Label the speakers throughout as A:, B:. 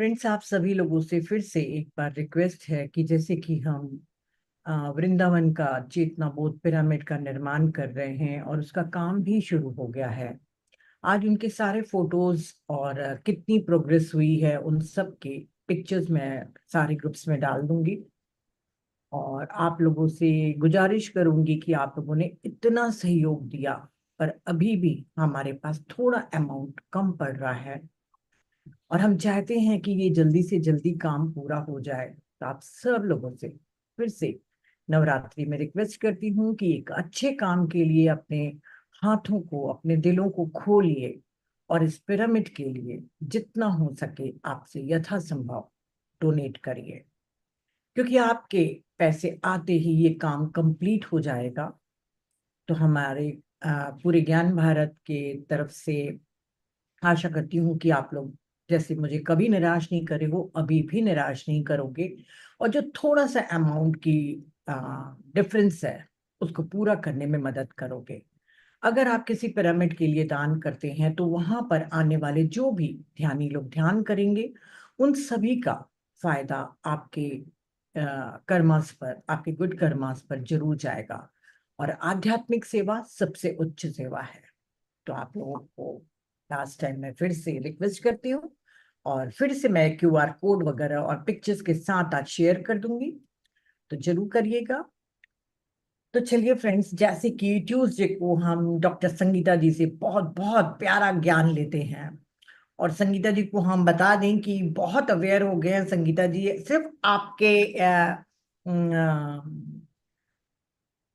A: Friends, आप सभी लोगों से फिर से एक बार रिक्वेस्ट है कि जैसे कि हम वृंदावन का चेतना बोध पिरामिड का निर्माण कर रहे हैं और उसका काम भी शुरू हो गया है। आज उनके सारे फोटोज और कितनी प्रोग्रेस हुई है उन सब के पिक्चर्स मैं सारे ग्रुप्स में डाल दूंगी। और आप लोगों से गुजारिश करूंगी कि आप लोगों ने इतना सहयोग दिया, पर अभी भी हमारे पास थोड़ा अमाउंट कम पड़ रहा है और हम चाहते हैं कि ये जल्दी से जल्दी काम पूरा हो जाए। तो आप सब लोगों से फिर से नवरात्रि में रिक्वेस्ट करती हूँ कि एक अच्छे काम के लिए अपने हाथों को, अपने दिलों को खोलिए और इस पिरामिड के लिए जितना हो सके आपसे यथासंभव डोनेट करिए, क्योंकि आपके पैसे आते ही ये काम कंप्लीट हो जाएगा। तो हमारे पूरे ज्ञान भारत के तरफ से आशा करती हूँ कि आप लोग जैसे मुझे कभी निराश नहीं करे हो, अभी भी निराश नहीं करोगे और जो थोड़ा सा अमाउंट की डिफरेंस है उसको पूरा करने में मदद करोगे। अगर आप किसी पिरामिड के लिए दान करते हैं तो वहां पर आने वाले जो भी ध्यानी लोग ध्यान करेंगे उन सभी का फायदा आपके कर्मास पर, आपके गुड कर्मास पर जरूर जाएगा। और आध्यात्मिक सेवा सबसे उच्च सेवा है। तो आप लोगों को लास्ट टाइम मैं फिर से रिक्वेस्ट करती हूँ और फिर से मैं क्यूआर कोड वगैरह और पिक्चर्स के साथ आज शेयर कर दूंगी, तो जरूर करिएगा। तो चलिए फ्रेंड्स, जैसे कि ट्यूसडे को हम डॉक्टर संगीता जी से बहुत बहुत प्यारा ज्ञान लेते हैं और संगीता जी को हम बता दें कि बहुत अवेयर हो गए हैं संगीता जी, सिर्फ आपके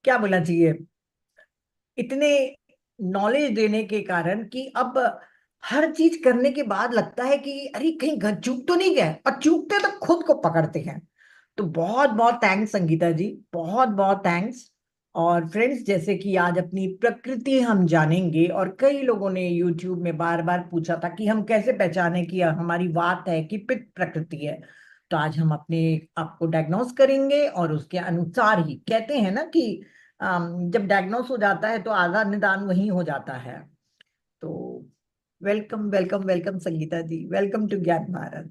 A: क्या बोलना चाहिए, इतने नॉलेज देने के कारण कि अब हर चीज करने के बाद लगता है कि अरे कहीं घर चूक तो नहीं गए, और चूकते तो खुद को पकड़ते हैं। तो बहुत बहुत थैंक्स संगीता जी, बहुत बहुत थैंक्स। और फ्रेंड्स, जैसे कि आज अपनी प्रकृति हम जानेंगे और कई लोगों ने यूट्यूब में बार बार पूछा था कि हम कैसे पहचाने कि हमारी वात है कि पित्त प्रकृति है। तो आज हम अपने आपको डायग्नोस करेंगे और उसके अनुसार ही कहते हैं ना कि जब डायग्नोस हो जाता है तो आधा निदान वहीं हो जाता है। तो welcome welcome welcome Sangeeta ji, welcome to Gyan Bharat.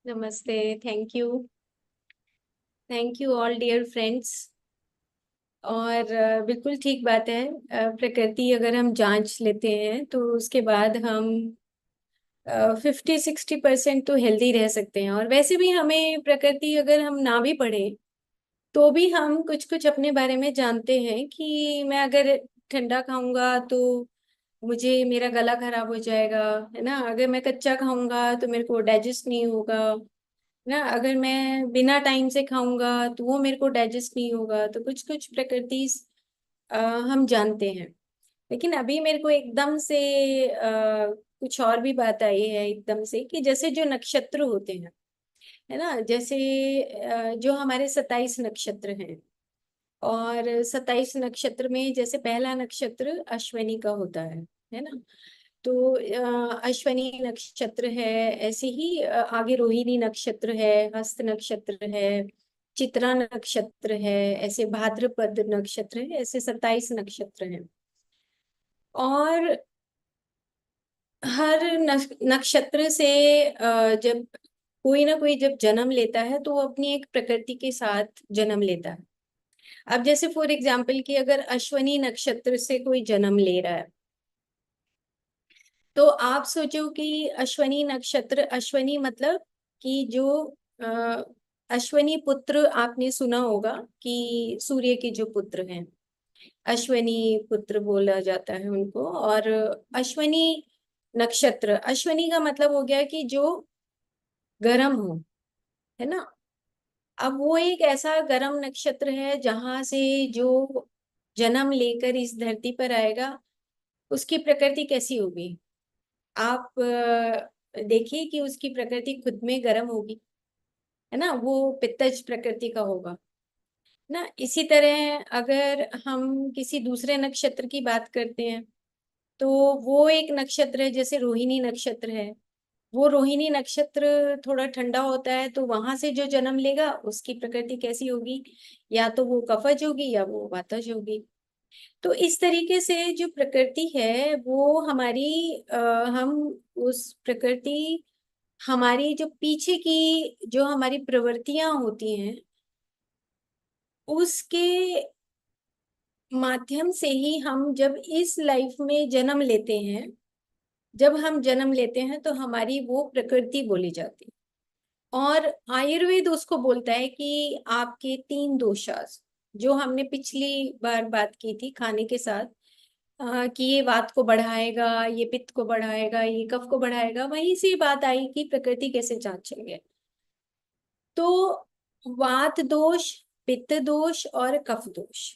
B: नमस्ते। Thank you all dear friends. और बिल्कुल ठीक बात है। प्रकृति अगर हम जांच लेते हैं तो उसके बाद हम 50-60% तो हेल्दी रह सकते हैं। और वैसे भी हमें प्रकृति अगर हम ना भी पढ़े तो भी हम कुछ कुछ अपने बारे में जानते हैं कि मैं अगर ठंडा खाऊंगा तो मुझे मेरा गला खराब हो जाएगा, है ना। अगर मैं कच्चा खाऊंगा तो मेरे को डाइजेस्ट नहीं होगा ना। अगर मैं बिना टाइम से खाऊंगा तो वो मेरे को डाइजेस्ट नहीं होगा। तो कुछ कुछ प्रकृति हम जानते हैं। लेकिन अभी मेरे को एकदम से कुछ और भी बात आई है एकदम से, कि जैसे जो नक्षत्र होते हैं, है ना। जैसे जो हमारे 27 नक्षत्र हैं, और 27 नक्षत्र में जैसे पहला नक्षत्र अश्विनी का होता है ना। तो अश्विनी नक्षत्र है। ऐसे ही आगे रोहिणी नक्षत्र है, हस्त नक्षत्र है, चित्रा नक्षत्र है, ऐसे भाद्रपद नक्षत्र है, ऐसे 27 नक्षत्र हैं। और हर नक्षत्र से जब कोई ना कोई जब जन्म लेता है तो वो अपनी एक प्रकृति के साथ जन्म लेता है। अब जैसे फॉर एग्जाम्पल कि अगर अश्विनी नक्षत्र से कोई जन्म ले रहा है तो आप सोचो कि अश्विनी नक्षत्र, अश्विनी मतलब कि जो अ, अश्विनी पुत्र, आपने सुना होगा कि सूर्य के जो पुत्र हैं अश्विनी पुत्र बोला जाता है उनको। और अश्विनी नक्षत्र, अश्विनी का मतलब हो गया कि जो गर्म हो, है ना। अब वो एक ऐसा गर्म नक्षत्र है जहां से जो जन्म लेकर इस धरती पर आएगा उसकी प्रकृति कैसी होगी। आप देखिए कि उसकी प्रकृति खुद में गर्म होगी, है ना। वो पित्तज प्रकृति का होगा ना। इसी तरह अगर हम किसी दूसरे नक्षत्र की बात करते हैं तो वो एक नक्षत्र है जैसे रोहिणी नक्षत्र है। वो रोहिणी नक्षत्र थोड़ा ठंडा होता है, तो वहां से जो जन्म लेगा उसकी प्रकृति कैसी होगी, या तो वो कफज होगी या वो वातज होगी। तो इस तरीके से जो प्रकृति है वो हमारी हम उस प्रकृति, हमारी जो पीछे की जो हमारी प्रवृत्तियां होती हैं उसके माध्यम से ही हम जब इस लाइफ में जन्म लेते हैं, जब हम जन्म लेते हैं तो हमारी वो प्रकृति बोली जाती है। और आयुर्वेद उसको बोलता है कि आपके 3 दोषास, जो हमने पिछली बार बात की थी खाने के साथ, कि ये वात को बढ़ाएगा, ये पित्त को बढ़ाएगा, ये कफ को बढ़ाएगा, वहीं से बात आई कि प्रकृति कैसे जांचेंगे। तो वात दोष, पित्त दोष और कफ दोष।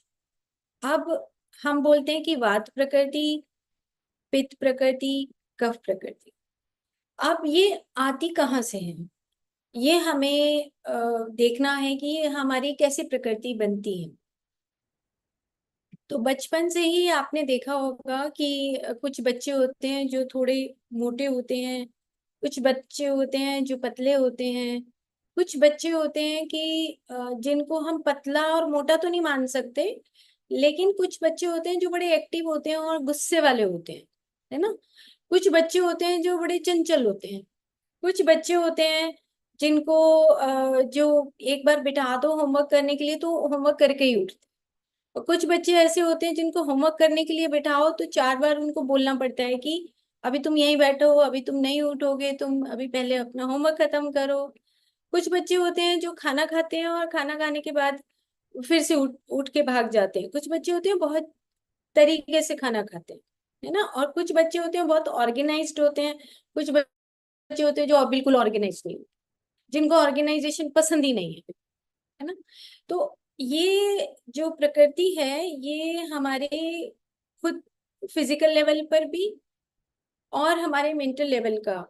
B: अब हम बोलते हैं कि वात प्रकृति, पित्त प्रकृति, कफ प्रकृति। अब ये आती कहाँ से है, ये हमें देखना है कि ये हमारी कैसे प्रकृति बनती है। तो बचपन से ही आपने देखा होगा कि कुछ बच्चे होते हैं जो थोड़े मोटे होते हैं, कुछ बच्चे होते हैं जो पतले होते हैं, कुछ बच्चे होते हैं कि जिनको हम पतला और मोटा तो नहीं मान सकते, लेकिन कुछ बच्चे होते हैं जो बड़े एक्टिव होते हैं और गुस्से वाले होते हैं, है ना। कुछ बच्चे होते हैं जो बड़े चंचल होते हैं, कुछ बच्चे होते हैं जिनको जो एक बार बिठा दो होमवर्क करने के लिए तो होमवर्क करके ही उठते हैं। और कुछ बच्चे ऐसे होते हैं जिनको होमवर्क करने के लिए बिठाओ तो 4 बार उनको बोलना पड़ता है कि अभी तुम यहीं बैठो, अभी तुम नहीं उठोगे, तुम अभी पहले अपना होमवर्क खत्म करो। कुछ बच्चे होते हैं जो खाना खाते हैं और खाना खाने के बाद फिर से उठ उठ के भाग जाते हैं। कुछ बच्चे होते हैं बहुत तरीके से खाना खाते हैं, है ना। और कुछ बच्चे होते हैं बहुत ऑर्गेनाइज्ड होते हैं, कुछ बच्चे होते हैं जो बिल्कुल ऑर्गेनाइज नहीं, जिनको ऑर्गेनाइजेशन पसंद ही नहीं है ना। तो ये जो प्रकृति है ये हमारे खुद फिजिकल लेवल पर भी और हमारे मेंटल लेवल का,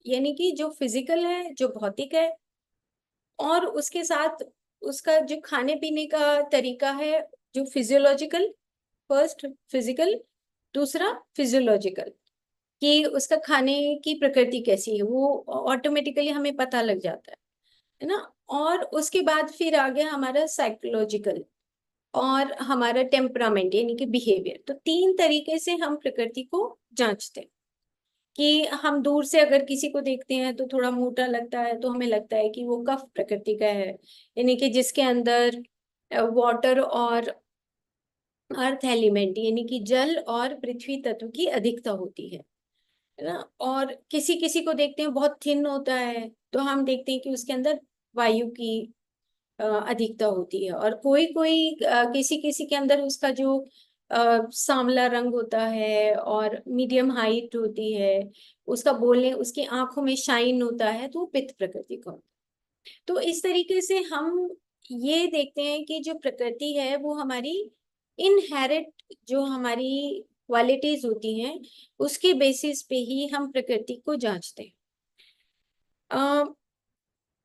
B: यानी कि जो फिजिकल है, जो भौतिक है, और उसके साथ उसका जो खाने पीने का तरीका है, जो फिजियोलॉजिकल, फर्स्ट फिजिकल, दूसरा फिजियोलॉजिकल, कि उसका खाने की प्रकृति कैसी है वो ऑटोमेटिकली हमें पता लग जाता है ना। और उसके बाद फिर आ गया हमारा साइकोलॉजिकल और हमारा टेम्परामेंट यानी कि बिहेवियर। तो 3 तरीके से हम प्रकृति को जांचते हैं कि हम दूर से अगर किसी को देखते हैं तो थोड़ा मोटा लगता है तो हमें लगता है कि वो कफ प्रकृति का है, यानी कि जिसके अंदर वाटर और अर्थ एलिमेंट यानी कि जल और पृथ्वी तत्व की अधिकता होती है ना। और किसी किसी को देखते हैं बहुत थिन होता है तो हम देखते हैं कि उसके अंदर वायु की अधिकता होती है। और कोई कोई किसी किसी के अंदर उसका जो सांवला रंग होता है और मीडियम हाइट होती है, उसका बोलने, उसकी आंखों में शाइन होता है, तो वो पित्त प्रकृति का होता है। तो इस तरीके से हम ये देखते हैं कि जो प्रकृति है वो हमारी इनहेरिट जो हमारी क्वालिटीज होती हैं उसके बेसिस पे ही हम प्रकृति को जांचते हैं।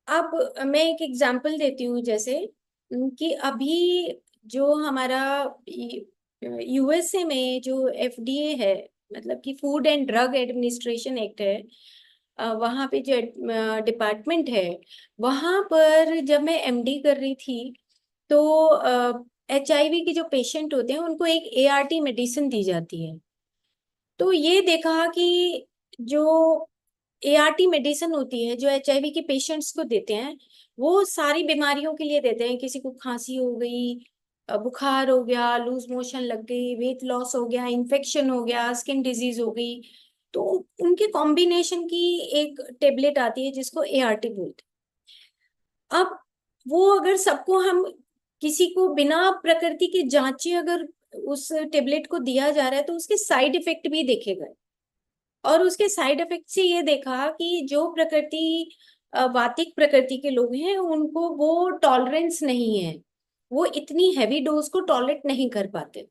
B: अब मैं एक एग्जांपल देती हूँ, जैसे कि अभी जो हमारा यूएसए में जो एफडीए है, मतलब कि food and drug administration act है, वहाँ पे जो डिपार्टमेंट है, वहाँ पर जब मैं एमडी कर रही थी तो एचआईवी के जो पेशेंट होते हैं उनको एक एआरटी मेडिसिन दी जाती है। तो ये देखा कि जो एआरटी मेडिसिन होती है जो एचआईवी के पेशेंट्स को देते हैं, वो सारी बीमारियों के लिए देते हैं। किसी को खांसी हो गई, बुखार हो गया, लूज मोशन लग गई, वेट लॉस हो गया, इन्फेक्शन हो गया, स्किन डिजीज हो गई, तो उनके कॉम्बिनेशन की एक टेबलेट आती है जिसको एआरटी बोलते हैं। अब वो अगर सबको हम किसी को बिना प्रकृति के जांचे अगर उस टेबलेट को दिया जा रहा है तो उसके साइड इफेक्ट भी देखे गए। और उसके साइड इफेक्ट से ये देखा कि जो प्रकृति वातिक प्रकृति के लोग हैं उनको वो टॉलरेंस नहीं है, वो इतनी हैवी डोज को टॉलरेट नहीं कर पाते।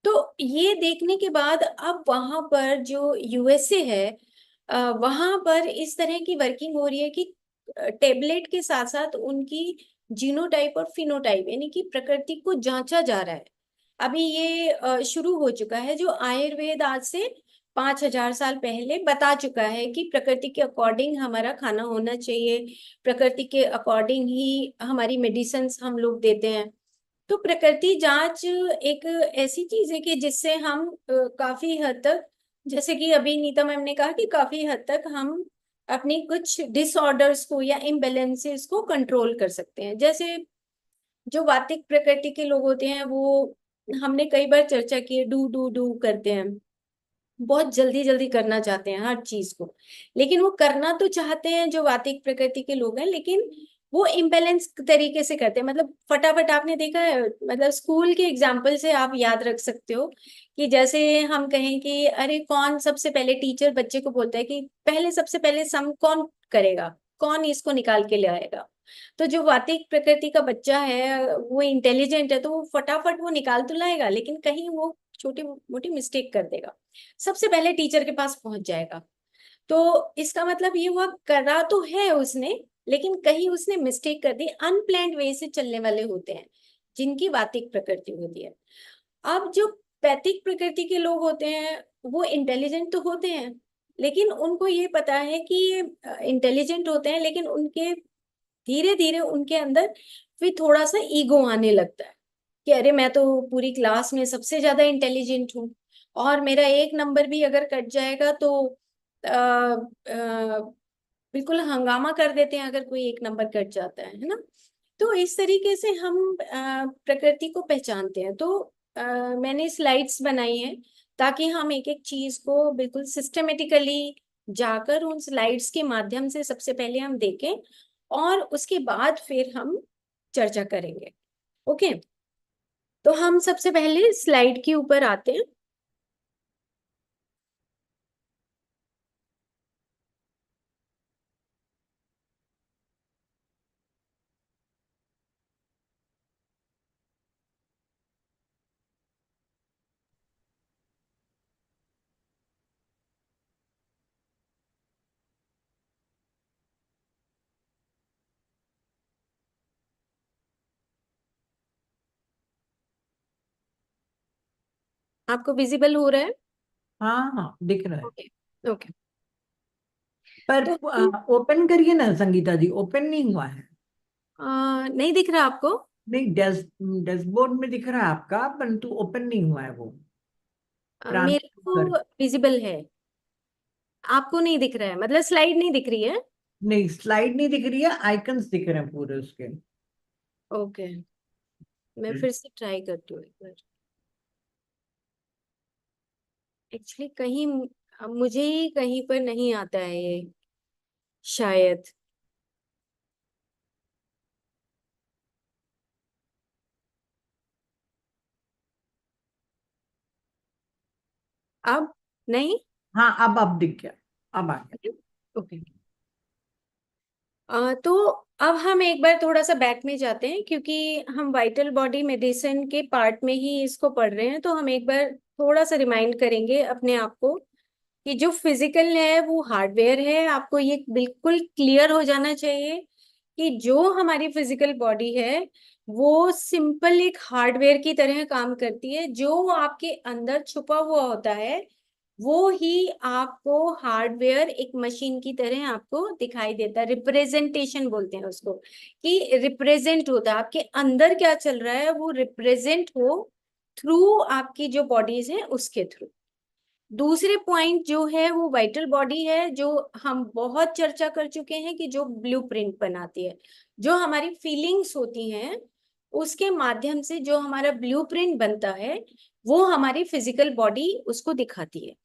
B: तो ये देखने के बाद अब वहां पर जो यूएसए है, वहां पर इस तरह की वर्किंग हो रही है कि टेबलेट के साथ साथ उनकी जीनोटाइप और फिनोटाइप यानी कि प्रकृति को जांचा जा रहा है। अभी ये शुरू हो चुका है। जो आयुर्वेद आज से 5,000 साल पहले बता चुका है कि प्रकृति के अकॉर्डिंग हमारा खाना होना चाहिए, प्रकृति के अकॉर्डिंग ही हमारी मेडिसिन हम लोग देते हैं। तो प्रकृति जांच एक ऐसी चीज है कि जिससे हम काफी हद तक, जैसे कि अभी नीता मैम ने कहा कि काफी हद तक हम अपनी कुछ डिसऑर्डर्स को या इम्बैलेंसेस को कंट्रोल कर सकते हैं। जैसे जो वातिक प्रकृति के लोग होते हैं वो, हमने कई बार चर्चा की है, डू डू डू करते हैं, बहुत जल्दी जल्दी करना चाहते हैं हर चीज को। लेकिन वो करना तो चाहते हैं जो वातिक प्रकृति के लोग हैं, लेकिन वो इम्बैलेंस तरीके से करते हैं। मतलब फटाफट, आपने देखा है, मतलब स्कूल के एग्जाम्पल से आप याद रख सकते हो कि जैसे हम कहें कि अरे कौन सबसे पहले, टीचर बच्चे को बोलता है कि पहले सबसे पहले सम कौन करेगा, कौन इसको निकाल के ले आएगा। तो जो वातिक प्रकृति का बच्चा है वो इंटेलिजेंट है, तो वो फटाफट वो निकाल तो लाएगा, लेकिन कहीं वो छोटी मोटी मिस्टेक कर देगा, सबसे पहले टीचर के पास पहुंच जाएगा। तो इसका मतलब ये हुआ, करा तो है उसने, लेकिन कहीं उसने मिस्टेक कर दी। अनप्लैन्ड वे से चलने वाले होते हैं जिनकी वातिक प्रकृति होती है। अब जो पैथिक प्रकृति के लोग होते हैं वो इंटेलिजेंट तो होते हैं, लेकिन उनको ये पता है कि ये इंटेलिजेंट होते हैं, लेकिन उनके धीरे धीरे उनके अंदर फिर थोड़ा सा ईगो आने लगता है कि अरे मैं तो पूरी क्लास में सबसे ज्यादा इंटेलिजेंट हूँ, और मेरा एक नंबर भी अगर कट जाएगा तो बिल्कुल हंगामा कर देते हैं अगर कोई एक नंबर कट जाता है ना। तो इस तरीके से हम प्रकृति को पहचानते हैं। तो मैंने स्लाइड्स बनाई हैं ताकि हम एक एक चीज को बिल्कुल सिस्टमेटिकली जाकर उन स्लाइड्स के माध्यम से सबसे पहले हम देखें, और उसके बाद फिर हम चर्चा करेंगे। ओके, तो हम सबसे पहले स्लाइड के ऊपर आते हैं। आपको विजिबल हो रहा है?
A: हाँ हाँ, दिख रहा है।
B: ओके। ओके।
A: पर
B: तो हम
A: ओपन करिए ना संगीता जी, ओपन नहीं हुआ है।
B: नहीं दिख रहा आपको?
A: नहीं, डैशबोर्ड में दिख रहा है आपका, परंतु ओपन नहीं हुआ है वो। प्रांत
B: मेरे को
A: कर।
B: विजिबल है, आपको नहीं दिख रहा है, मतलब स्लाइड नहीं दिख रही है?
A: नहीं, स्लाइड नहीं दिख रही है, आइकन्स दिख रहे हैं पूरे उसके।
B: ओके, मैं फिर से ट्राई करती हूँ एक बार। एक्चुअली कहीं मुझे ही कहीं पर नहीं आता है ये, शायद। अब नहीं।
A: हाँ, अब दिख गया। अब आ गया।
B: ओके। तो अब हम एक बार थोड़ा सा बैक में जाते हैं, क्योंकि हम वाइटल बॉडी मेडिसिन के पार्ट में ही इसको पढ़ रहे हैं। तो हम एक बार थोड़ा सा रिमाइंड करेंगे अपने आप को कि जो फिजिकल है वो हार्डवेयर है। आपको ये बिल्कुल क्लियर हो जाना चाहिए कि जो हमारी फिजिकल बॉडी है वो सिंपल एक हार्डवेयर की तरह काम करती है। जो आपके अंदर छुपा हुआ होता है वो ही आपको हार्डवेयर एक मशीन की तरह आपको दिखाई देता है। रिप्रेजेंटेशन बोलते हैं उसको, कि रिप्रेजेंट होता है आपके अंदर क्या चल रहा है, वो रिप्रेजेंट हो थ्रू आपकी जो बॉडीज है उसके थ्रू। दूसरे पॉइंट जो है वो वाइटल बॉडी है, जो हम बहुत चर्चा कर चुके हैं कि जो ब्लूप्रिंट बनाती है, जो हमारी फीलिंग्स होती हैं उसके माध्यम से जो हमारा ब्लूप्रिंट बनता है वो हमारी फिजिकल बॉडी उसको दिखाती है।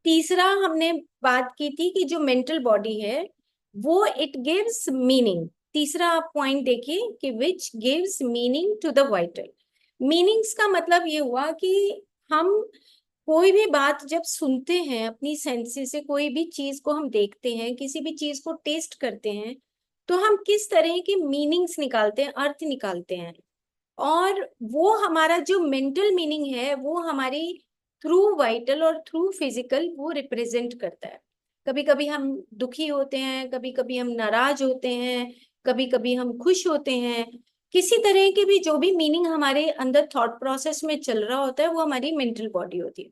B: तीसरा हमने बात की थी कि जो मेंटल बॉडी है वो इट गिव्स मीनिंग। तीसरा आप पॉइंट देखिए कि which gives meaning to the vital. Meanings का मतलब ये हुआ कि हम कोई भी बात जब सुनते हैं अपनी सेंसेस से, कोई भी चीज को हम देखते हैं, किसी भी चीज को टेस्ट करते हैं, तो हम किस तरह के मीनिंग्स निकालते हैं, अर्थ निकालते हैं। और वो हमारा जो मेंटल मीनिंग है वो हमारी थ्रू वाइटल और थ्रू फिजिकल वो रिप्रेजेंट करता है। कभी कभी हम दुखी होते हैं, कभी कभी हम नाराज होते हैं, कभी कभी हम खुश होते हैं। किसी तरह के भी जो भी मीनिंग हमारे अंदर थॉट प्रोसेस में चल रहा होता है वो हमारी मेंटल बॉडी होती है।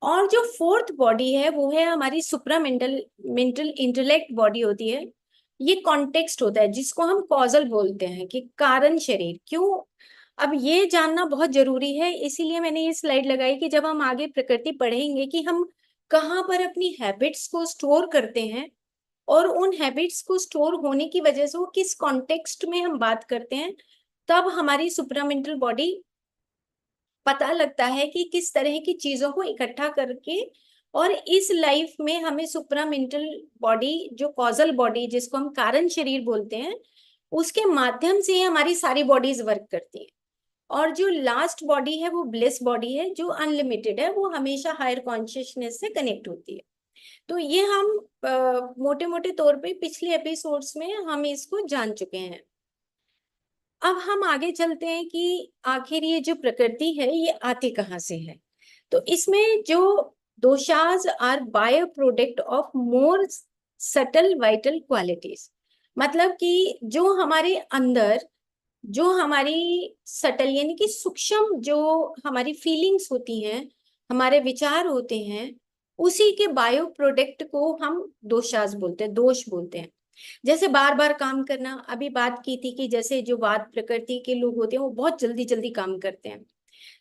B: और जो फोर्थ बॉडी है वो है हमारी सुप्रा मेंटल मेंटल इंटेलेक्ट बॉडी होती है। ये कॉन्टेक्स्ट होता है जिसको हम कॉजल बोलते हैं, कि कारण शरीर। क्यों अब ये जानना बहुत जरूरी है, इसीलिए मैंने ये स्लाइड लगाई कि जब हम आगे प्रकृति पढ़ेंगे कि हम कहाँ पर अपनी हैबिट्स को स्टोर करते हैं, और उन हैबिट्स को स्टोर होने की वजह से वो किस कॉन्टेक्स्ट में हम बात करते हैं, तब हमारी सुप्रामेंटल बॉडी पता लगता है कि किस तरह की चीजों को इकट्ठा करके, और इस लाइफ में हमें सुप्रामेंटल बॉडी, जो कॉजल बॉडी जिसको हम कारण शरीर बोलते हैं, उसके माध्यम से ही हमारी सारी बॉडीज वर्क करती हैं। और जो लास्ट बॉडी है वो ब्लिस बॉडी है, जो अनलिमिटेड है, वो हमेशा हायर कॉन्शियसनेस से कनेक्ट होती है। तो ये हम मोटे मोटे तौर पे पिछले एपिसोड्स में हम इसको जान चुके हैं। अब हम आगे चलते हैं कि आखिर ये जो प्रकृति है ये आती कहाँ से है। तो इसमें जो doshas are byproduct of more subtle vital qualities, मतलब कि जो हमारे अंदर, जो हमारी सटल यानी कि सूक्ष्म जो हमारी फीलिंग्स होती हैं, हमारे विचार होते हैं, उसी के बायो प्रोडक्ट को हम दोषाज बोलते हैं, दोष बोलते हैं। जैसे बार बार काम करना, अभी बात की थी कि जैसे जो वात प्रकृति के लोग होते हैं वो बहुत जल्दी जल्दी काम करते हैं।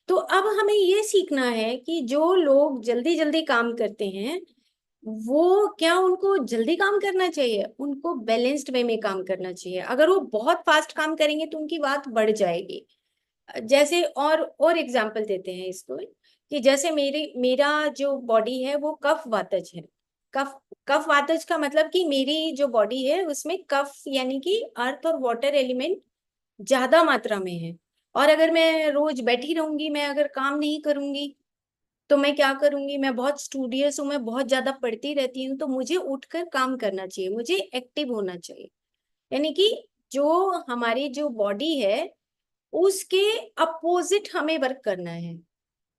B: तो अब हमें ये सीखना है कि जो लोग जल्दी जल्दी काम करते हैं, वो क्या उनको जल्दी काम करना चाहिए, उनको बैलेंस्ड वे में काम करना चाहिए। अगर वो बहुत फास्ट काम करेंगे तो उनकी बात बढ़ जाएगी। जैसे और एग्जांपल देते हैं इसको, कि जैसे मेरा जो बॉडी है वो कफ वातज है। कफ कफ वातज का मतलब कि मेरी जो बॉडी है उसमें कफ यानी कि अर्थ और वाटर एलिमेंट ज्यादा मात्रा में है। और अगर मैं रोज बैठी रहूंगी, मैं अगर काम नहीं करूंगी, तो मैं क्या करूंगी, मैं बहुत स्टूडियस हूँ, मैं बहुत ज्यादा पढ़ती रहती हूँ, तो मुझे उठकर काम करना चाहिए, मुझे एक्टिव होना चाहिए। यानी कि जो हमारी जो बॉडी है उसके अपोजिट हमें वर्क करना है।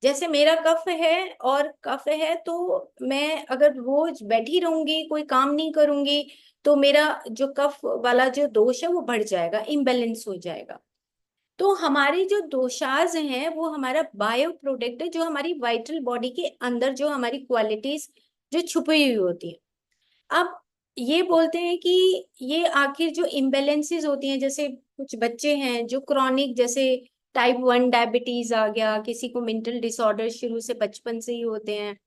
B: जैसे मेरा कफ है और कफ है, तो मैं अगर रोज बैठी रहूंगी, कोई काम नहीं करूंगी, तो मेरा जो कफ वाला जो दोष है वो बढ़ जाएगा, इम्बेलेंस हो जाएगा। तो हमारी जो दोषाज हैं वो हमारा बायो प्रोडक्ट है, जो हमारी वाइटल बॉडी के अंदर जो हमारी क्वालिटीज जो छुपी हुई होती है। अब ये बोलते हैं कि ये आखिर जो इम्बेलेंसेस होती हैं, जैसे कुछ बच्चे हैं जो क्रॉनिक, जैसे टाइप 1 डायबिटीज आ गया, किसी को मेंटल डिसऑर्डर शुरू से बचपन से ही होते हैं।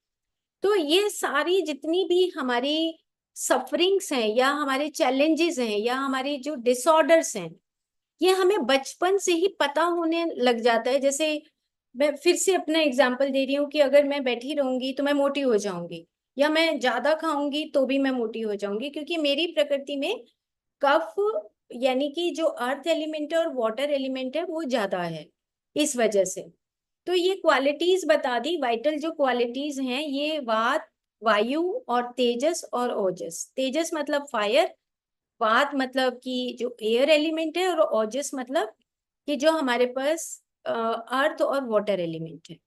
B: तो ये सारी जितनी भी हमारी सफरिंग्स हैं या हमारे चैलेंजेस हैं या हमारे जो डिसऑर्डर्स हैं, ये हमें बचपन से ही पता होने लग जाता है। जैसे मैं फिर से अपना एग्जांपल दे रही हूँ कि अगर मैं बैठी रहूंगी तो मैं मोटी हो जाऊंगी, या मैं ज्यादा खाऊंगी तो भी मैं मोटी हो जाऊंगी, क्योंकि मेरी प्रकृति में कफ यानी कि जो अर्थ एलिमेंट है और वाटर एलिमेंट है वो ज्यादा है, इस वजह से। तो ये क्वालिटीज बता दी, वाइटल जो क्वालिटीज हैं, ये वात, वायु और तेजस और ओजस। तेजस मतलब फायर, वात मतलब कि जो एयर एलिमेंट है, और ओजस मतलब कि जो हमारे पास अर्थ और वाटर एलिमेंट है।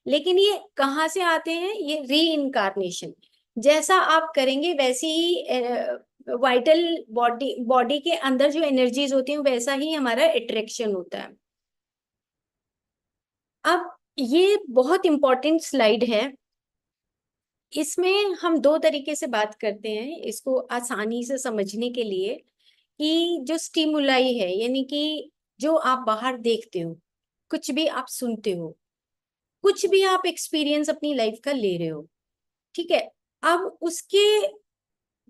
B: लेकिन ये कहाँ से आते हैं, ये री इनकारनेशन, जैसा आप करेंगे वैसी ही वाइटल बॉडी बॉडी के अंदर जो एनर्जीज होती हैं वैसा ही हमारा अट्रैक्शन होता है। अब ये बहुत इंपॉर्टेंट स्लाइड है, इसमें हम दो तरीके से बात करते हैं इसको आसानी से समझने के लिए, कि जो स्टिमुलाई है यानी कि जो आप बाहर देखते हो, कुछ भी आप सुनते हो, कुछ भी आप एक्सपीरियंस अपनी लाइफ का ले रहे हो, ठीक है। अब उसके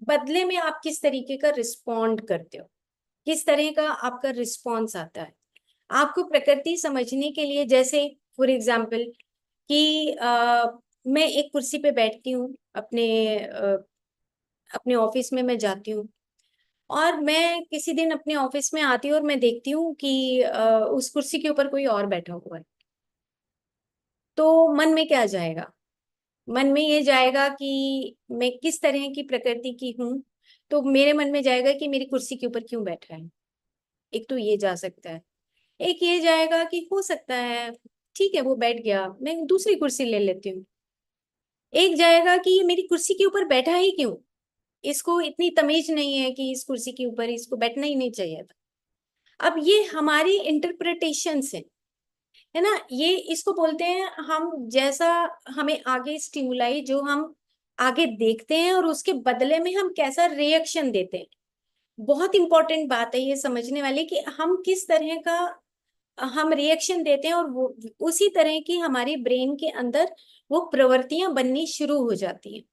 B: बदले में आप किस तरीके का रिस्पॉन्ड करते हो, किस तरह का आपका रिस्पॉन्स आता है। आपको प्रकृति समझने के लिए, जैसे फॉर एग्जाम्पल कि मैं एक कुर्सी पे बैठती हूँ, अपने ऑफिस में मैं जाती हूँ, और मैं किसी दिन अपने ऑफिस में आती हूँ और मैं देखती हूँ कि उस कुर्सी के ऊपर कोई और बैठा हुआ है। तो मन में क्या जाएगा, मन में ये जाएगा कि मैं किस तरह की प्रकृति की हूँ, तो मेरे मन में जाएगा कि मेरी कुर्सी के ऊपर क्यों बैठा है। एक तो ये जा सकता है। एक ये जाएगा कि हो सकता है ठीक है वो बैठ गया, मैं दूसरी कुर्सी ले लेती हूँ। एक जाएगा कि ये मेरी कुर्सी के ऊपर बैठा ही क्यों, इसको इतनी तमीज नहीं है कि इस कुर्सी के ऊपर इसको बैठना ही नहीं चाहिए था। अब ये हमारी इंटरप्रिटेशन है ना, ये इसको बोलते हैं हम, जैसा हमें आगे स्टिमुलाई जो हम आगे देखते हैं और उसके बदले में हम कैसा रिएक्शन देते हैं। बहुत इंपॉर्टेंट बात है ये समझने वाली कि हम किस तरह का हम रिएक्शन देते हैं और वो उसी तरह की हमारी ब्रेन के अंदर वो प्रवृत्तियां बननी शुरू हो जाती हैं।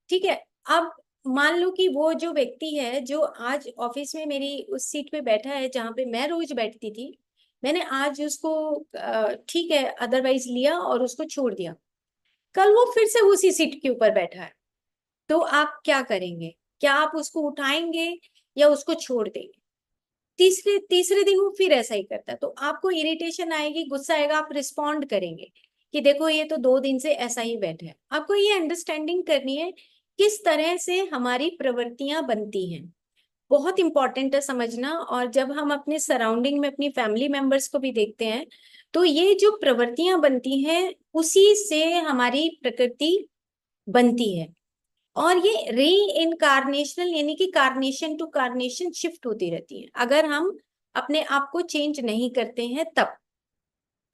B: ठीक है। अब मान लो कि वो जो व्यक्ति है जो आज ऑफिस में मेरी उस सीट पे बैठा है जहां पे मैं रोज बैठती थी, मैंने आज उसको ठीक है अदरवाइज लिया और उसको छोड़ दिया, कल वो फिर से उसी सीट के ऊपर बैठा है, तो आप क्या करेंगे? क्या आप उसको उठाएंगे या उसको छोड़ देंगे? तीसरे तीसरे दिन वो फिर ऐसा ही करता है, तो आपको इरिटेशन आएगी, गुस्सा आएगा, आप रिस्पॉन्ड करेंगे कि देखो ये तो 2 दिन से ऐसा ही बैठे हैं। आपको ये अंडरस्टैंडिंग करनी है किस तरह से हमारी प्रवृत्तियां बनती हैं, बहुत इंपॉर्टेंट है समझना। और जब हम अपने सराउंडिंग में अपनी फैमिली मेंबर्स को भी देखते हैं, तो ये जो प्रवृत्तियां बनती हैं उसी से हमारी प्रकृति बनती है। और ये री इनकारनेशनल यानी कि कार्नेशन टू कार्नेशन शिफ्ट होती रहती है अगर हम अपने आप को चेंज नहीं करते हैं तब।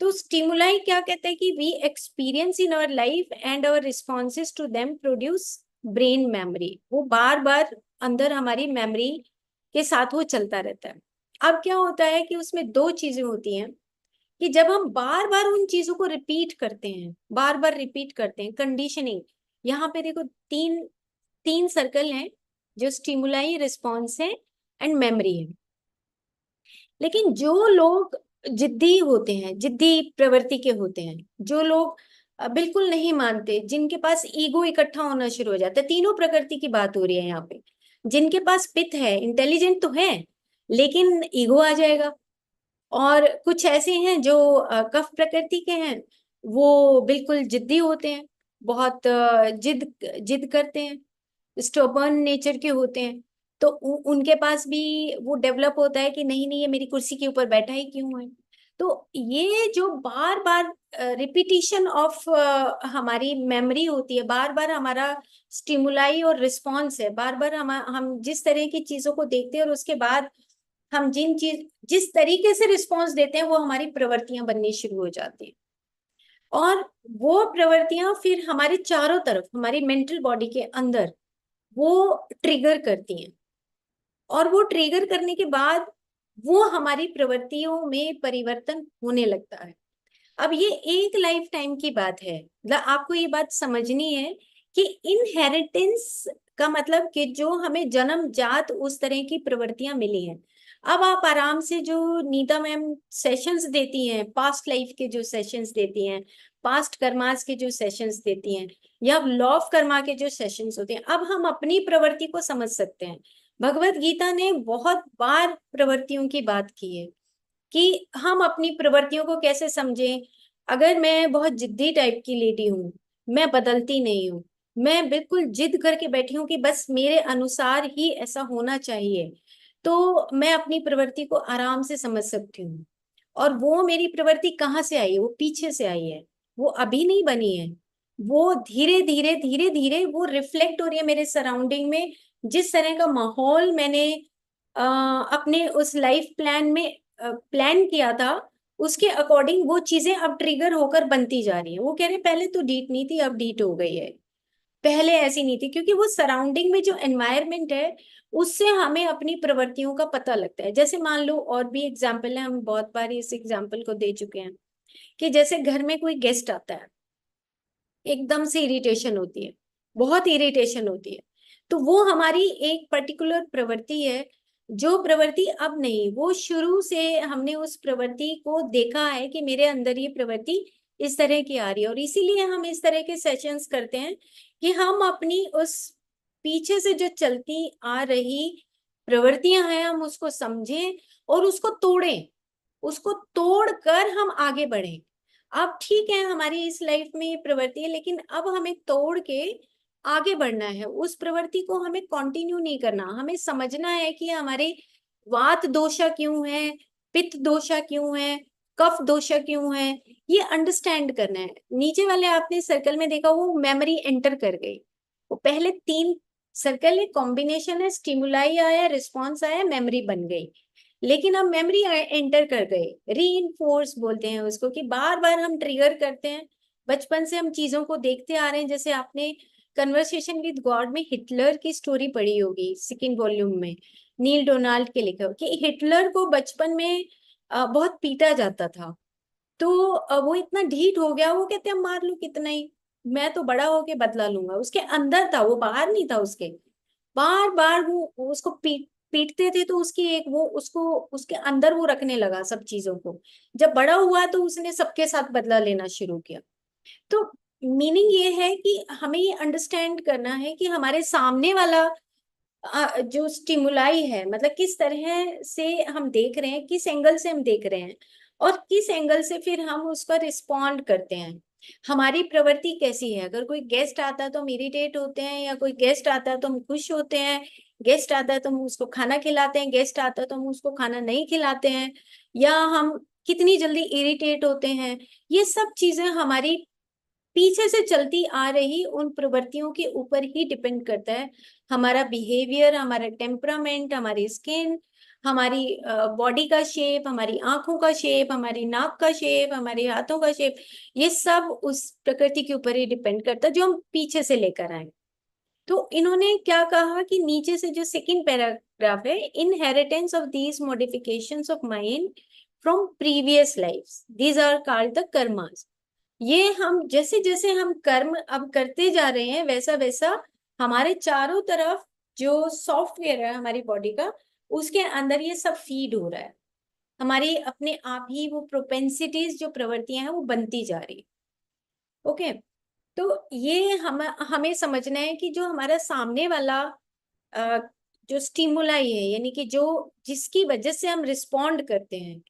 B: तो स्टिमुलाई क्या कहते हैं कि we experience in our life and our responses to them produce brain memory, वो बार बार अंदर हमारी मेमोरी के साथ वो चलता रहता है। अब क्या होता है कि उसमें दो चीजें होती हैं कि जब हम बार बार उन चीजों को रिपीट करते हैं, बार बार रिपीट करते हैं, कंडीशनिंग। यहाँ पे देखो तीन तीन सर्कल हैं जो स्टिमुलाई, रिस्पॉन्स है एंड मेमोरी है। लेकिन जो लोग जिद्दी होते हैं, जिद्दी प्रवृत्ति के होते हैं, जो लोग बिल्कुल नहीं मानते, जिनके पास ईगो इकट्ठा होना शुरू हो जाता है, तीनों प्रकृति की बात हो रही है यहाँ पे। जिनके पास पित्त है, इंटेलिजेंट तो है लेकिन ईगो आ जाएगा। और कुछ ऐसे हैं जो कफ प्रकृति के हैं, वो बिल्कुल जिद्दी होते हैं, बहुत जिद जिद करते हैं, स्टोबर्न नेचर के होते हैं। तो उनके पास भी वो डेवलप होता है कि नहीं नहीं ये मेरी कुर्सी के ऊपर बैठा ही क्यों है। तो ये जो बार बार रिपीटिशन ऑफ हमारी मेमोरी होती है, बार बार हमारा स्टिमुलाई और रिस्पॉन्स है, बार बार हम जिस तरह की चीजों को देखते हैं और उसके बाद हम जिस तरीके से रिस्पॉन्स देते हैं वो हमारी प्रवृत्तियां बननी शुरू हो जाती हैं। और वो प्रवृत्तियां फिर हमारे चारों तरफ हमारी मेंटल बॉडी के अंदर वो ट्रिगर करती हैं। और वो ट्रिगर करने के बाद वो हमारी प्रवृत्तियों में परिवर्तन होने लगता है। अब ये एक लाइफ टाइम की बात है, मतलब आपको ये बात समझनी है कि इनहेरिटेंस का मतलब कि जो हमें जन्म जात उस तरह की प्रवृत्तियां मिली हैं। अब आप आराम से जो नीता मैम सेशंस देती हैं, पास्ट लाइफ के जो सेशंस देती हैं, पास्ट कर्मास के जो सेशंस देती हैं, या लॉ ऑफ कर्मा के जो सेशंस होते हैं, अब हम अपनी प्रवृत्ति को समझ सकते हैं। भगवत गीता ने बहुत बार प्रवृत्तियों की बात की है कि हम अपनी प्रवृत्तियों को कैसे समझें। अगर मैं बहुत जिद्दी टाइप की लेडी हूँ, मैं बदलती नहीं हूँ, मैं बिल्कुल जिद करके बैठी हूँ कि बस मेरे अनुसार ही ऐसा होना चाहिए, तो मैं अपनी प्रवृत्ति को आराम से समझ सकती हूँ। और वो मेरी प्रवृत्ति कहाँ से आई है? वो पीछे से आई है, वो अभी नहीं बनी है। वो धीरे धीरे धीरे धीरे वो रिफ्लेक्ट हो रही है मेरे सराउंडिंग में। जिस तरह का माहौल मैंने अपने उस लाइफ प्लान में प्लान किया था, उसके अकॉर्डिंग वो चीजें अब ट्रिगर होकर बनती जा रही है। वो कह रहे पहले तो डीट नहीं थी, अब डीट हो गई है, पहले ऐसी नहीं थी। क्योंकि वो सराउंडिंग में जो एनवायरनमेंट है उससे हमें अपनी प्रवृत्तियों का पता लगता है। जैसे मान लो, और भी एग्जाम्पल है, हम बहुत बार इस एग्जाम्पल को दे चुके हैं कि जैसे घर में कोई गेस्ट आता है, एकदम से इरिटेशन होती है, बहुत इरिटेशन होती है, तो वो हमारी एक पर्टिकुलर प्रवृत्ति है। जो प्रवृत्ति अब नहीं, वो शुरू से हमने उस प्रवृत्ति को देखा है कि मेरे अंदर ये प्रवृत्ति इस तरह की आ रही है। और इसीलिए हम इस तरह के सेशंस करते हैं कि हम अपनी उस पीछे से जो चलती आ रही प्रवृत्तियां हैं हम उसको समझें और उसको तोड़ें, उसको तोड़कर हम आगे बढ़ें। अब ठीक है हमारी इस लाइफ में ये प्रवृत्ति है, लेकिन अब हमें तोड़ के आगे बढ़ना है। उस प्रवृत्ति को हमें कंटिन्यू नहीं करना, हमें समझना है कि हमारे वात दोषा क्यों है, पित्त दोषा क्यों है, कफ दोषा क्यों है, ये अंडरस्टैंड करना है। नीचे वाले आपने सर्कल में देखा, वो मेमोरी एंटर कर गई। वो पहले 3 सर्कल है, कॉम्बिनेशन है, स्टिमुलाई आया, रिस्पॉन्स आया, मेमोरी बन गई। लेकिन अब मेमोरी एंटर कर गए, री बोलते हैं उसको, कि बार बार हम ट्रिगर करते हैं। बचपन से हम चीजों को देखते आ रहे हैं। जैसे आपने कन्वर्सेशन विद गॉड में हिटलर की स्टोरी पढ़ी होगी, 2nd वॉल्यूम में नील डोनाल्ड के लिखा हो, कि हिटलर को बचपन में बहुत पीटा जाता था। तो वो इतना ढीठ हो गया, वो कहते हैं मार लो कितना ही, मैं तो बड़ा होके बदला लूंगा। उसके अंदर था, वो बाहर नहीं था उसके। बार बार वो उसको पीटते थे, तो उसकी एक वो उसको उसके अंदर वो रखने लगा सब चीजों को। जब बड़ा हुआ तो उसने सबके साथ बदला लेना शुरू किया। तो मीनिंग ये है कि हमें ये अंडरस्टैंड करना है कि हमारे सामने वाला जो स्टिमुलाई है, मतलब किस तरह से हम देख रहे हैं, किस एंगल से हम देख रहे हैं, और किस एंगल से फिर हम उसका रिस्पॉन्ड करते हैं। हमारी प्रवृत्ति कैसी है, अगर कोई गेस्ट आता है तो हम इरिटेट होते हैं, या कोई गेस्ट आता है तो हम खुश होते हैं, गेस्ट आता है तो हम उसको खाना खिलाते हैं, गेस्ट आता है तो हम उसको खाना नहीं खिलाते हैं, या हम कितनी जल्दी इरिटेट होते हैं। ये सब चीजें हमारी पीछे से चलती आ रही उन प्रवृत्तियों के ऊपर ही डिपेंड करता है। हमारा बिहेवियर, हमारा टेम्परामेंट, हमारी स्किन, हमारी बॉडी का शेप, हमारी आंखों का शेप, हमारी नाक का शेप, हमारे हाथों का शेप, ये सब उस प्रकृति के ऊपर ही डिपेंड करता है जो हम पीछे से लेकर आए। तो इन्होंने क्या कहा कि नीचे से जो सेकंड पैराग्राफ है, inheritance of these modifications of mind from previous lifes, these are called the karmas. ये हम जैसे जैसे हम कर्म अब करते जा रहे हैं, वैसा वैसा हमारे चारों तरफ जो सॉफ्टवेयर है हमारी बॉडी का, उसके अंदर ये सब फीड हो रहा है। हमारी अपने आप ही वो प्रोपेंसिटीज, जो प्रवृत्तियां हैं, वो बनती जा रही है। ओके। तो ये हमें समझना है कि जो हमारा सामने वाला अ, जो स्टिमुलाई है, यानी कि जो जिसकी वजह से हम रिस्पॉन्ड करते हैं,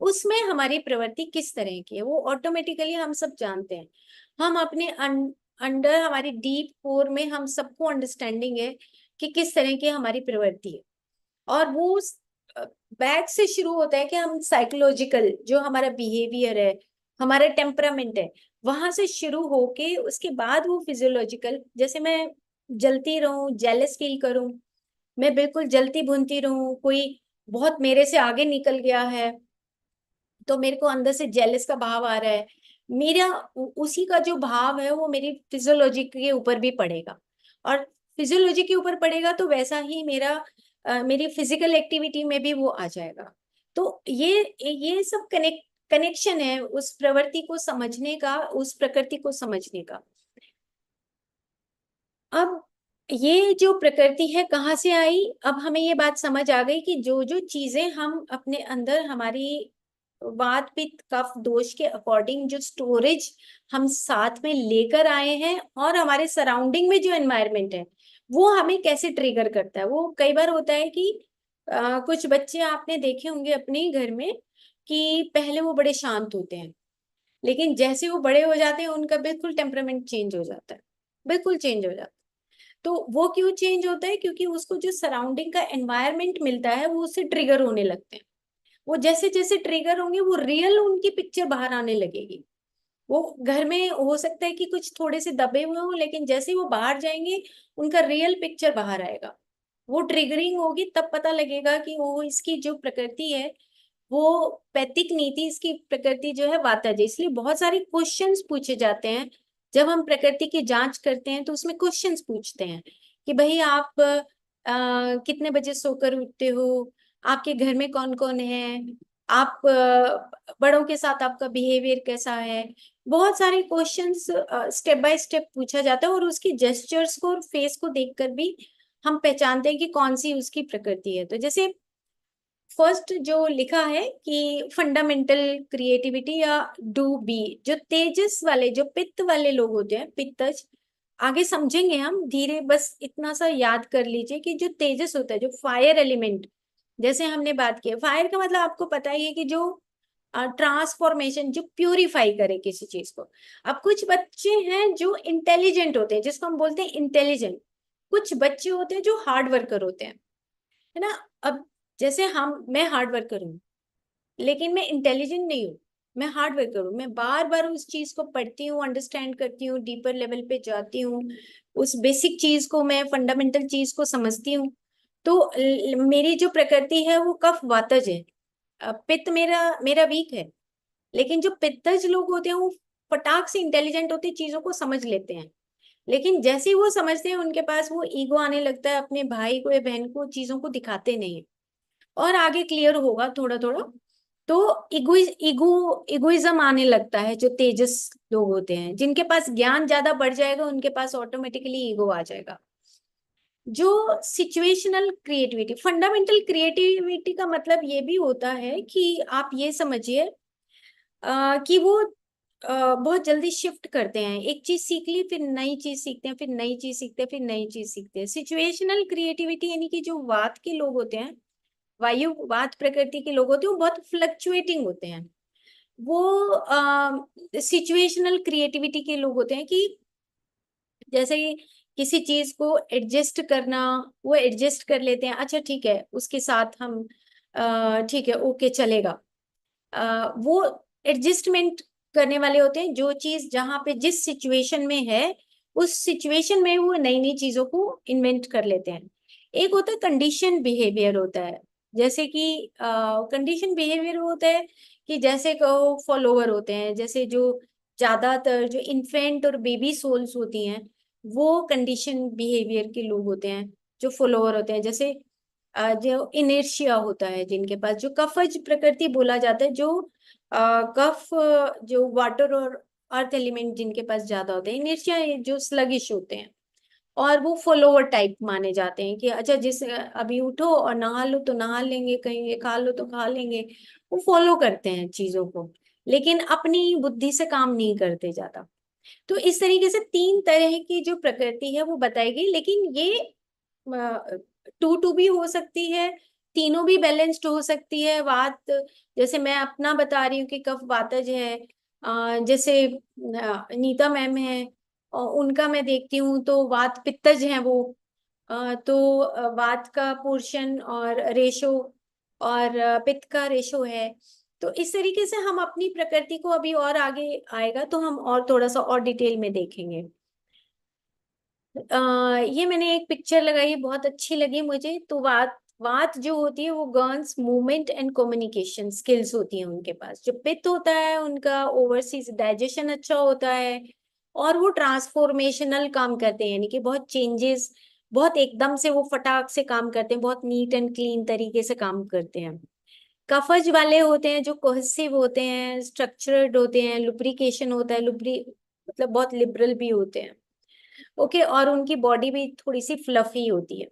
B: उसमें हमारी प्रवृत्ति किस तरह की है, वो ऑटोमेटिकली हम सब जानते हैं। हम अपने अंडर, हमारी डीप कोर में हम सबको अंडरस्टैंडिंग है कि किस तरह की हमारी प्रवृत्ति है। और वो बैक से शुरू होता है कि हम साइकोलॉजिकल जो हमारा बिहेवियर है, हमारा टेम्परामेंट है, वहां से शुरू होके उसके बाद वो फिजियोलॉजिकल, जैसे मैं जलती रहूं, जेलस फील करूं, मैं बिल्कुल जलती भुनती रहूं, कोई बहुत मेरे से आगे निकल गया है तो मेरे को अंदर से जेलस का भाव आ रहा है, मेरा उसी का जो भाव है वो मेरी फिजियोलॉजी के ऊपर भी पड़ेगा। और फिजियोलॉजी के ऊपर पड़ेगा तो वैसा ही मेरी फिजिकल एक्टिविटी में भी वो आ जाएगा। तो ये सब कनेक्शन है उस प्रवृत्ति को समझने का, उस प्रकृति को समझने का। अब ये जो प्रकृति है कहाँ से आई, अब हमें ये बात समझ आ गई कि जो जो चीजें हम अपने अंदर, हमारी वात पित्त कफ दोष के अकॉर्डिंग जो स्टोरेज हम साथ में लेकर आए हैं, और हमारे सराउंडिंग में जो एनवायरनमेंट है वो हमें कैसे ट्रिगर करता है। वो कई बार होता है कि कुछ बच्चे आपने देखे होंगे अपने ही घर में कि पहले वो बड़े शांत होते हैं, लेकिन जैसे वो बड़े हो जाते हैं उनका बिल्कुल टेम्परामेंट चेंज हो जाता है, बिल्कुल चेंज हो जाता है। तो वो क्यों चेंज होता है, क्योंकि उसको जो सराउंडिंग का एनवायरनमेंट मिलता है वो उससे ट्रिगर होने लगते हैं। वो जैसे जैसे ट्रिगर होंगे वो रियल उनकी पिक्चर बाहर आने लगेगी। वो घर में हो सकता है कि कुछ थोड़े से दबे हुए हों, लेकिन जैसे ही वो बाहर जाएंगे उनका रियल पिक्चर बाहर आएगा। वो ट्रिगरिंग होगी तब पता लगेगा कि वो इसकी जो प्रकृति है वो पैतृक नीति, इसकी प्रकृति जो है वातज। इसलिए बहुत सारे क्वेश्चंस पूछे जाते हैं जब हम प्रकृति की जांच करते हैं, तो उसमें क्वेश्चंस पूछते हैं कि भाई आप कितने बजे सोकर उठते हो, आपके घर में कौन कौन है, आप बड़ों के साथ आपका बिहेवियर कैसा है। बहुत सारे क्वेश्चंस स्टेप बाय स्टेप पूछा जाता है, और उसकी जेस्चर्स को और फेस को देखकर भी हम पहचानते हैं कि कौन सी उसकी प्रकृति है। तो जैसे फर्स्ट जो लिखा है कि फंडामेंटल क्रिएटिविटी या डू बी, जो तेजस वाले, जो पित्त वाले लोग होते हैं, पित्तज, आगे समझेंगे हम धीरे, बस इतना सा याद कर लीजिए कि जो तेजस होता है, जो फायर एलिमेंट, जैसे हमने बात की फायर का मतलब आपको पता ही है कि जो ट्रांसफॉर्मेशन, जो प्यूरिफाई करे किसी चीज को। अब कुछ बच्चे हैं जो इंटेलिजेंट होते हैं, जिसको हम बोलते हैं इंटेलिजेंट। कुछ बच्चे होते हैं जो हार्ड वर्कर होते हैं, है ना। अब जैसे मैं हार्ड वर्कर हूँ, लेकिन मैं इंटेलिजेंट नहीं हूँ, मैं हार्ड वर्कर हूँ। मैं बार बार उस चीज को पढ़ती हूँ, अंडरस्टैंड करती हूँ, डीपर लेवल पे जाती हूँ, उस बेसिक चीज को, मैं फंडामेंटल चीज को समझती हूँ। तो मेरी जो प्रकृति है वो कफ वातज है। पित्त मेरा मेरा वीक है। लेकिन जो पित्तज लोग होते हैं वो फटाक से इंटेलिजेंट होते हैं, चीजों को समझ लेते हैं। लेकिन जैसे ही वो समझते हैं उनके पास वो ईगो आने लगता है, अपने भाई को या बहन को चीजों को दिखाते नहीं है। और आगे क्लियर होगा थोड़ा थोड़ा। तो इगोइज्म आने लगता है। जो तेजस लोग होते हैं, जिनके पास ज्ञान ज्यादा बढ़ जाएगा, उनके पास ऑटोमेटिकली ईगो आ जाएगा। जो सिचुएशनल क्रिएटिविटी, फंडामेंटल क्रिएटिविटी का मतलब ये भी होता है कि आप ये समझिए कि वो बहुत जल्दी शिफ्ट करते हैं। एक चीज सीख ली, फिर नई चीज सीखते हैं, फिर नई चीज सीखते हैं, फिर नई चीज सीखते हैं। सिचुएशनल क्रिएटिविटी यानी कि जो वात के लोग होते हैं, वायुवात प्रकृति के लोग होते हैं, वो बहुत फ्लक्चुएटिंग होते हैं। वो सिचुएशनल क्रिएटिविटी के लोग होते हैं कि जैसे कि किसी चीज को एडजस्ट करना, वो एडजस्ट कर लेते हैं। अच्छा ठीक है, उसके साथ हम ठीक है, ओके चलेगा। वो एडजस्टमेंट करने वाले होते हैं। जो चीज जहाँ पे जिस सिचुएशन में है, उस सिचुएशन में वो नई नई चीजों को इन्वेंट कर लेते हैं। एक होता है कंडीशन बिहेवियर होता है। जैसे कि कंडीशन बिहेवियर होता है कि जैसे कहो फॉलोवर होते हैं, जैसे जो ज्यादातर जो इन्फेंट और बेबी सोल्स होती हैं, वो कंडीशन बिहेवियर के लोग होते हैं, जो फॉलोवर होते हैं। जैसे जो इनर्शिया होता है जिनके पास, जो कफज प्रकृति बोला जाता है, जो कफ, जो वाटर और अर्थ एलिमेंट जिनके पास ज्यादा होते हैं। इनर्शिया जो स्लगिश होते हैं, और वो फॉलोवर टाइप माने जाते हैं कि अच्छा जिस अभी उठो और नहा लो तो नहा लेंगे, कहीं खा लो तो खा लेंगे। वो फॉलो करते हैं चीजों को, लेकिन अपनी बुद्धि से काम नहीं करते ज्यादा। तो इस तरीके से तीन तरह की जो प्रकृति है वो बताई गई। लेकिन ये टू टू भी हो सकती है, तीनों भी बैलेंस्ड हो सकती है। वात, जैसे मैं अपना बता रही हूँ कि कफ वातज है। जैसे नीता मैम है, और उनका मैं देखती हूँ तो वात पित्तज है वो। तो वात का पोर्शन और रेशो, और पित्त का रेशो है। तो इस तरीके से हम अपनी प्रकृति को, अभी और आगे आएगा तो हम और थोड़ा सा और डिटेल में देखेंगे। ये मैंने एक पिक्चर लगाई, बहुत अच्छी लगी मुझे। तो वात, वात जो होती है वो girls movement and communication skills होती है उनके पास। जो पित्त होता है उनका ओवरसीज डाइजेशन अच्छा होता है, और वो ट्रांसफॉर्मेशनल काम करते हैं, यानी कि बहुत चेंजेस, बहुत एकदम से वो फटाक से काम करते हैं, बहुत नीट एंड क्लीन तरीके से काम करते हैं। कफज वाले होते हैं जो कोहेसिव होते हैं, स्ट्रक्चर्ड होते हैं, लुब्रिकेशन होता है, लुब्री मतलब बहुत लिबरल भी होते हैं। ओके, और उनकी बॉडी भी थोड़ी सी फ्लफी होती है।